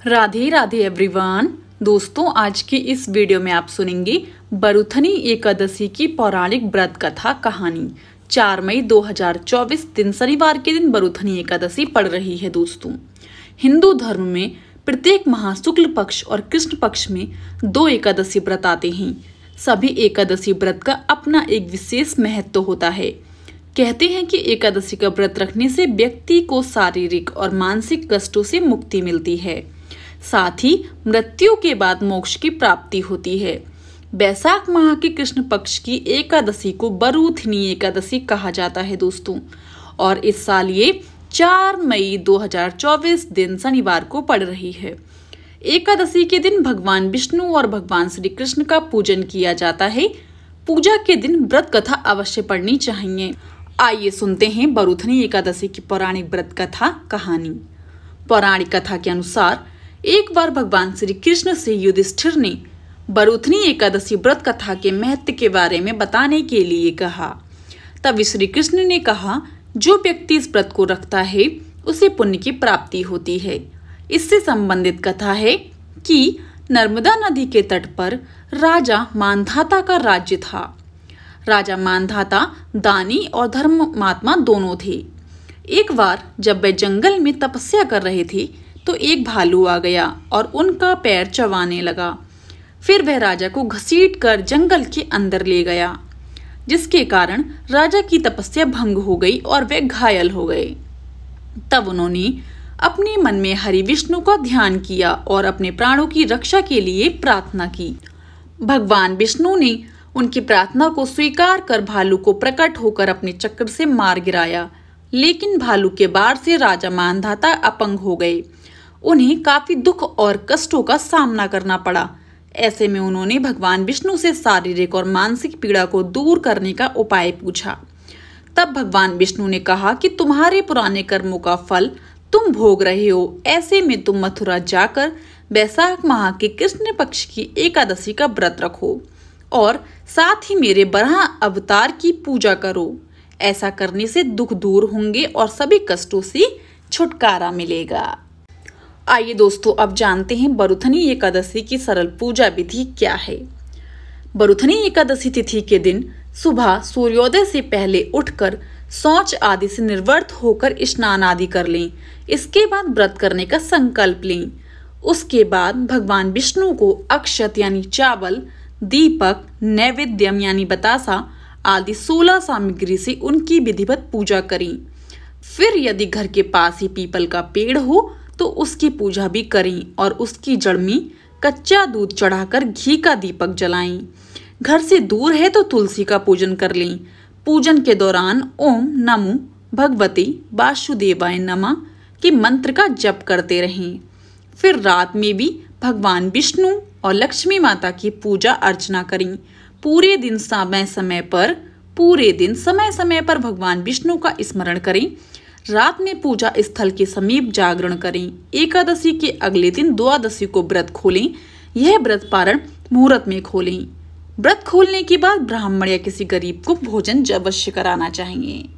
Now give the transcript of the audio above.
Radhe Radhe everyone. दोस्तों, आज की इस वीडियो में आप सुनेंगे बरुथनी एकादशी की पौराणिक व्रत कथा कहानी। 4 मई 2024 दिन शनिवार के दिन बरुथनी एकादशी पड़ रही है। दोस्तों, हिंदू धर्म में प्रत्येक माह शुक्ल पक्ष और कृष्ण पक्ष में 2 एकादशी व्रत आते हैं। सभी एकादशी व्रत का अपना एक विशेष महत्व होता है। कहते हैं कि एकादशी का व्रत रखने से व्यक्ति को शारीरिक और मानसिक कष्टों से मुक्ति मिलती है, साथ ही मृत्यु के बाद मोक्ष की प्राप्ति होती है। वैशाख माह की कृष्ण पक्ष की एकादशी को बरुथनी एकादशी कहा जाता है। दोस्तों, और इस साल ये 4 मई 2024 दिन शनिवार को पड़ रही है। एकादशी के दिन भगवान विष्णु और भगवान श्री कृष्ण का पूजन किया जाता है। पूजा के दिन व्रत कथा अवश्य पढ़नी चाहिए। आइए सुनते हैं बरुथनी एकादशी की पौराणिक व्रत कथा कहानी। पौराणिक कथा के अनुसार एक बार भगवान श्री कृष्ण से युधिष्ठिर ने बरुथनी एकादशी व्रत कथा के महत्व के बारे में बताने के लिए कहा। तब श्री कृष्ण ने कहा, जो व्यक्ति इस व्रत को रखता है उसे पुण्य की प्राप्ति होती है। इससे संबंधित कथा है कि नर्मदा नदी के तट पर राजा मानधाता का राज्य था। राजा मानधाता दानी और धर्मात्मा दोनों थे। एक बार जब वे जंगल में तपस्या कर रहे थे तो एक भालू आ गया और उनका पैर चबाने लगा। फिर वह राजा को घसीटकर जंगल के अंदर ले गया, जिसके कारण राजा की तपस्या भंग हो गई और वे घायल हो गए। तब उन्होंने अपने मन में हरि विष्णु का ध्यान किया और अपने प्राणों की रक्षा के लिए प्रार्थना की। भगवान विष्णु ने उनकी प्रार्थना को स्वीकार कर भालू को प्रकट होकर अपने चक्र से मार गिराया, लेकिन भालू के वार से राजा मानधाता अपंग हो गए। उन्हें काफी दुख और कष्टों का सामना करना पड़ा। ऐसे में उन्होंने भगवान विष्णु से शारीरिक और मानसिक पीड़ा को दूर करने का उपाय पूछा। तब भगवान विष्णु ने कहा कि तुम्हारे पुराने कर्मों का फल तुम भोग रहे हो। ऐसे में तुम मथुरा जाकर वैशाख माह के कृष्ण पक्ष की एकादशी का व्रत रखो और साथ ही मेरे बराह अवतार की पूजा करो। ऐसा करने से दुख दूर होंगे और सभी कष्टों से छुटकारा मिलेगा। आइए दोस्तों, अब जानते हैं बरुथनी एकादशी की सरल पूजा विधि क्या है। बरुथनी एकादशी तिथि के दिन सुबह सूर्योदय से पहले उठकर शौच आदि से निर्वृत्त होकर स्नान आदि कर लें। इसके बाद व्रत करने का संकल्प लें। उसके बाद भगवान विष्णु को अक्षत यानी चावल, दीपक, नैवेद्यम यानी बतासा आदि 16 सामग्री से उनकी विधिवत पूजा करें। फिर यदि घर के पास ही पीपल का पेड़ हो तो उसकी पूजा भी करें और उसकी जड़ में कच्चा दूध चढ़ाकर घी का दीपक जलाएं। घर से दूर है तो तुलसी का पूजन कर लें। पूजन के दौरान ओम नमो भगवते वासुदेवाय नमः के मंत्र का जप करते रहें। फिर रात में भी भगवान विष्णु और लक्ष्मी माता की पूजा अर्चना करें। पूरे दिन समय समय पर भगवान विष्णु का स्मरण करें। रात में पूजा स्थल के समीप जागरण करें। एकादशी के अगले दिन द्वादशी को व्रत खोलें। यह व्रत पारण मुहूर्त में खोलें। व्रत खोलने के बाद ब्राह्मण या किसी गरीब को भोजन अवश्य कराना चाहिए।